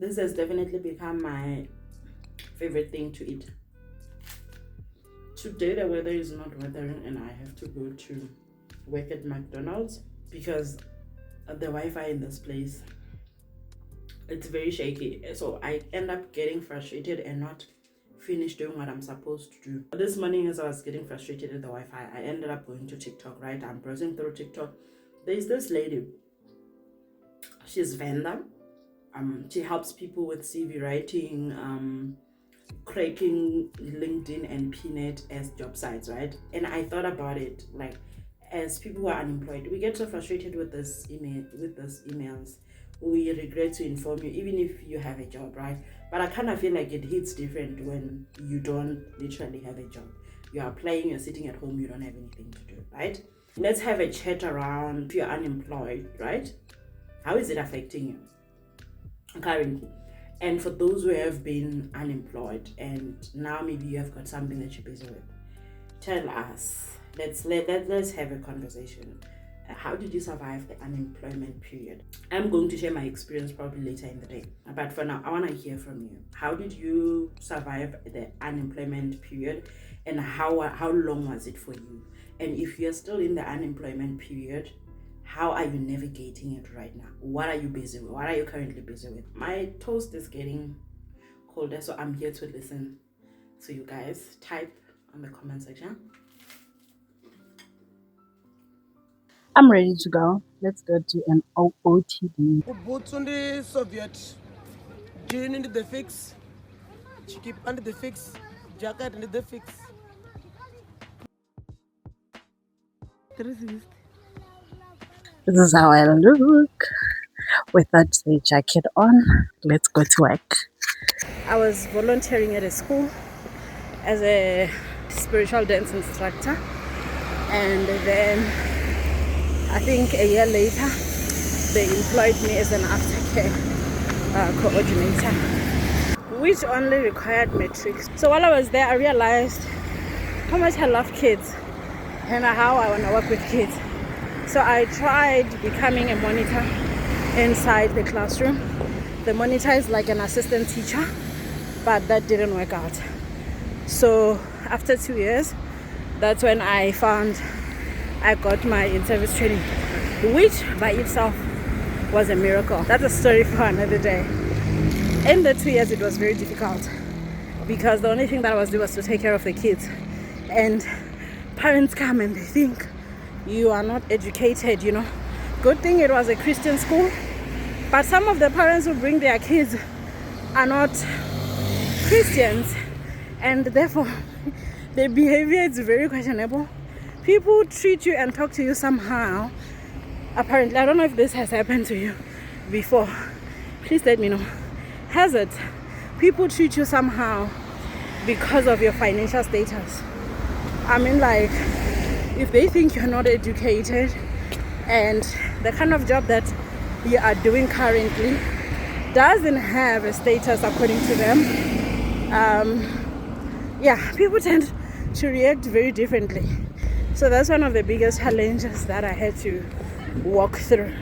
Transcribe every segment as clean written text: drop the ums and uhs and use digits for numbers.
This has definitely become my favorite thing to eat. Today the weather is not weathering and I have to go to work at McDonald's because the Wi-Fi in this place, it's very shaky. So I end up getting frustrated and not finish doing what I'm supposed to do. This morning as I was getting frustrated at the Wi-Fi, I ended up going to TikTok, right? I'm browsing through TikTok. There's this lady. She's Vanda. She helps people with CV writing, cracking LinkedIn and Pnet as job sites, right? And I thought about it, like, as people who are unemployed, we get so frustrated with this emails. We regret to inform you, even if you have a job, right? But I kind of feel like it hits different when you don't literally have a job. You're applying, you're sitting at home, you don't have anything to do, right? Let's have a chat around if you're unemployed, right? How is it affecting you currently? And for those who have been unemployed and now maybe you have got something that you're busy with, tell us. Let's have a conversation. How did you survive the unemployment period? I'm going to share my experience probably later in the day. But for now, I want to hear from you. How did you survive the unemployment period and how long was it for you? And if you're still in the unemployment period, how are you navigating it right now? What are you busy with? What are you currently busy with? My toast is getting colder, so I'm here to listen to you guys. Type on the comment section. I'm ready to go. Let's go to an OOTD. Boots on the Soviet, jean into the fix, keep under the fix, jacket under the fix. This is how I look with that jacket on. Let's go to work. I was volunteering at a school as a spiritual dance instructor, and then I think a year later they employed me as an aftercare coordinator, which only required metrics. So while I was there, I realized how much I love kids and how I want to work with kids. So I tried becoming a monitor inside the classroom. The monitor is like an assistant teacher, but that didn't work out. So after 2 years, that's when I found I got my in-service training, which by itself was a miracle. That's a story for another day. In the 2 years, it was very difficult because the only thing that I was doing was to take care of the kids. And parents come and they think you are not educated, you know. Good thing it was a Christian school, but some of the parents who bring their kids are not Christians, and therefore their behavior is very questionable. People treat you and talk to you somehow. Apparently, I don't know if this has happened to you before. Please let me know. Has it? People treat you somehow because of your financial status. I mean, like, if they think you're not educated and the kind of job that you are doing currently doesn't have a status according to them, people tend to react very differently. So that's one of the biggest challenges that I had to walk through.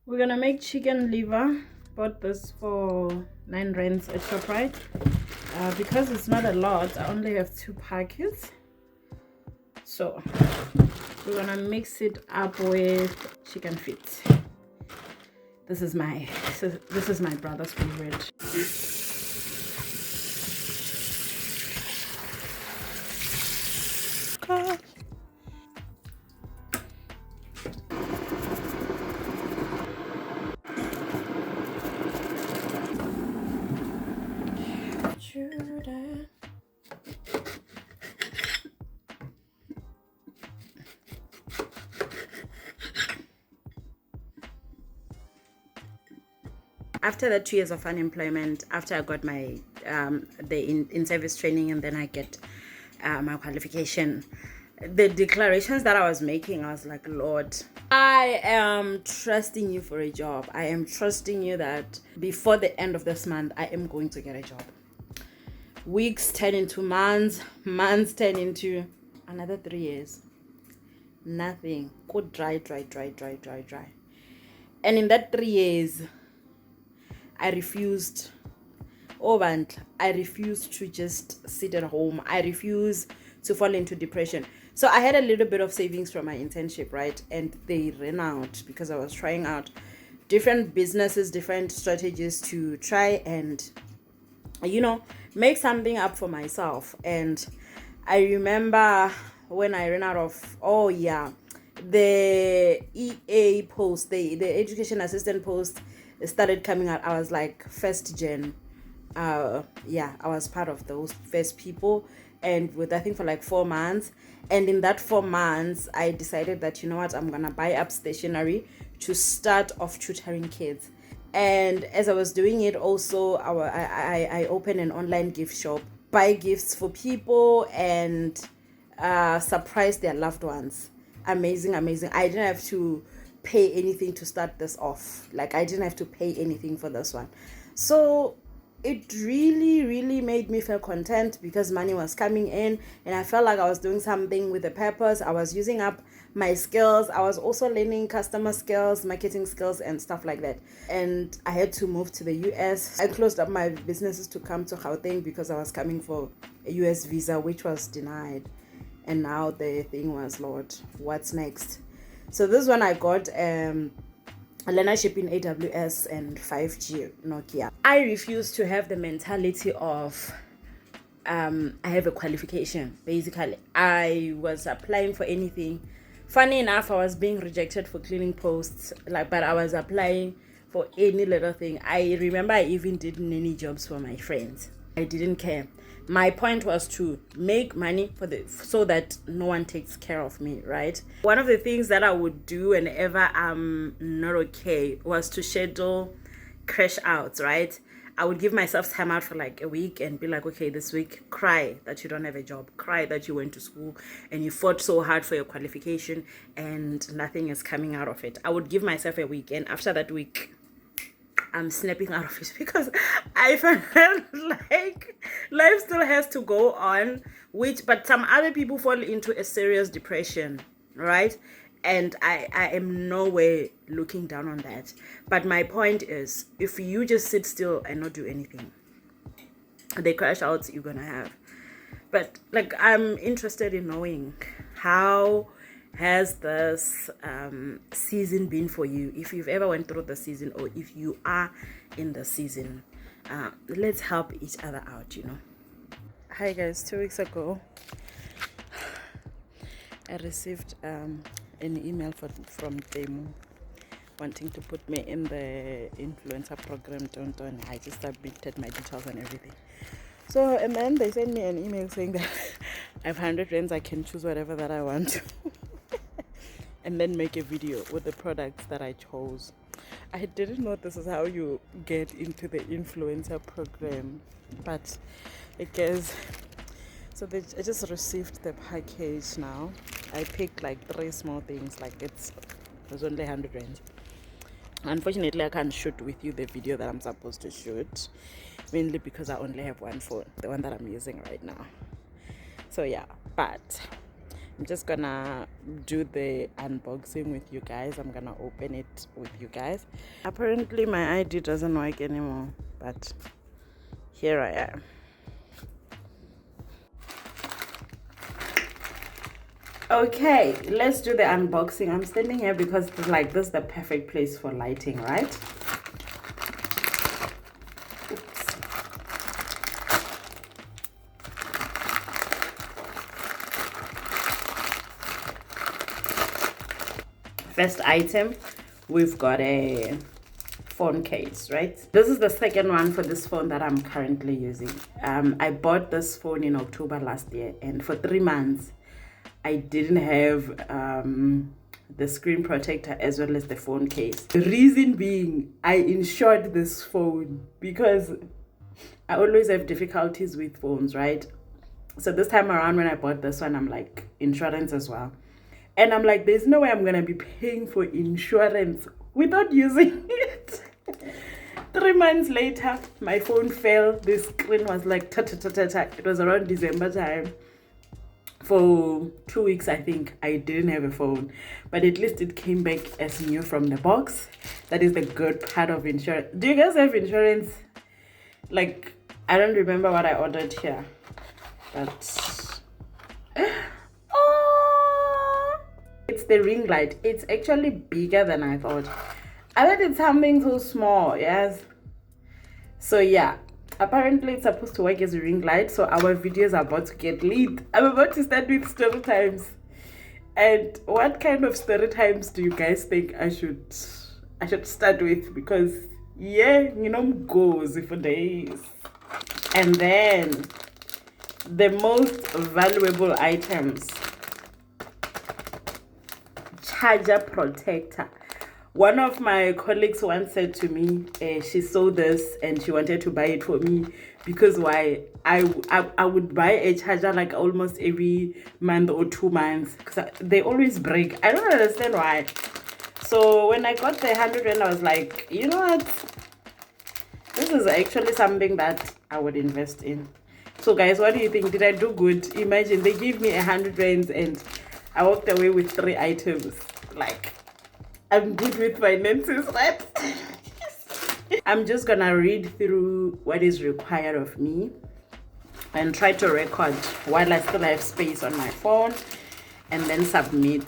We're gonna make chicken liver. Bought this for 9 rands at ShopRite. Because it's not a lot, I only have 2 packets. So we're gonna mix it up with chicken feet. This is my brother's favorite. After the 2 years of unemployment, after I got my the in-service training, and then I get my qualification, the declarations that I was making, I was like, Lord, I am trusting you for a job. I am trusting you that before the end of this month, I am going to get a job. Weeks turn into months, months turn into another 3 years. Nothing. Go dry. And in that 3 years, I refused to just sit at home. I refused to fall into depression. So I had a little bit of savings from my internship, right? And they ran out because I was trying out different businesses, different strategies to try and, make something up for myself. And I remember when I ran out of, the EA post, the education assistant post started coming out. I was like first gen. I was part of those first people, and with I think for like 4 months. And in that 4 months, I decided that, you know what, I'm gonna buy up stationery to start off tutoring kids. And as I was doing it, also I opened an online gift shop, buy gifts for people and surprise their loved ones. Amazing. I didn't have to pay anything to start this off. Like, I didn't have to pay anything for this one. So it really made me feel content because money was coming in and I felt like I was doing something with a purpose. I was using up my skills. I was also learning customer skills, marketing skills and stuff like that. And I had to move to the US. I closed up my businesses to come to Gauteng because I was coming for a US visa, which was denied. And now the thing was, Lord, what's next? So this one I got a learnership in AWS and 5G Nokia. I refuse to have the mentality of I have a qualification. Basically, I was applying for anything. Funny enough, I was being rejected for cleaning posts, but I was applying for any little thing. I remember I even did nanny jobs for my friends. I didn't care. My point was to make money so that no one takes care of me, right? One of the things that I would do whenever I'm not okay was to schedule crash outs, right? I would give myself time out for like a week and be like, okay, this week, cry that you don't have a job, cry that you went to school and you fought so hard for your qualification and nothing is coming out of it. I would give myself a week, and after that week, I'm snapping out of it because I felt like life still has to go on, but some other people fall into a serious depression, right? And I am nowhere looking down on that. But my point is, if you just sit still and not do anything, the crash outs you're gonna have. But like, I'm interested in knowing, how has this season been for you? If you've ever went through the season, or if you are in the season, let's help each other out, Hi guys, 2 weeks ago I received an email from Temu wanting to put me in the influencer program. I just submitted my details and everything. So, and then they sent me an email saying that I have 100 rands, I can choose whatever that I want and then make a video with the products that I chose. I didn't know this is how you get into the influencer program, but I guess so. I just received the package now. I picked like 3 small things, like it was only 100 rands. Unfortunately, I can't shoot with you the video that I'm supposed to shoot, mainly because I only have one phone, the one that I'm using right now. So yeah, but I'm just gonna do the unboxing with you guys. I'm gonna open it with you guys. Apparently my ID doesn't work anymore, but here I am. Okay, let's do the unboxing. I'm standing here because like this is the perfect place for lighting, right? Oops. First item, we've got a phone case, right? This is the second one for this phone that I'm currently using. I bought this phone in October last year, and for 3 months I didn't have the screen protector as well as the phone case. The reason being, I insured this phone because I always have difficulties with phones, right? So this time around when I bought this one, I'm like, insurance as well. And I'm like, there's no way I'm gonna be paying for insurance without using it. 3 months later, my phone fell. The screen was like ta-ta-ta-ta-ta. It was around December time. For 2 weeks, I think, I didn't have a phone. But at least it came back as new from the box. That is the good part of insurance. Do you guys have insurance? Like, I don't remember what I ordered here. But... oh! It's the ring light. It's actually bigger than I thought. I thought it's something so small, yes. So yeah. Apparently it's supposed to work as a ring light, so our videos are about to get lit. I'm about to start with story times. And what kind of story times do you guys think I should start with? Because yeah, you know, goes for days. And then the most valuable items, charger protector. One of my colleagues once said to me, she saw this and she wanted to buy it for me because why? I would buy a charger like almost every month or 2 months because they always break. I don't understand why. So when I got the 100 Rand, I was like, you know what? This is actually something that I would invest in. So guys, what do you think? Did I do good? Imagine they gave me 100 Rands and I walked away with 3 items. Like, I'm good with finances, right? I'm just gonna read through what is required of me and try to record while I still have space on my phone and then submit.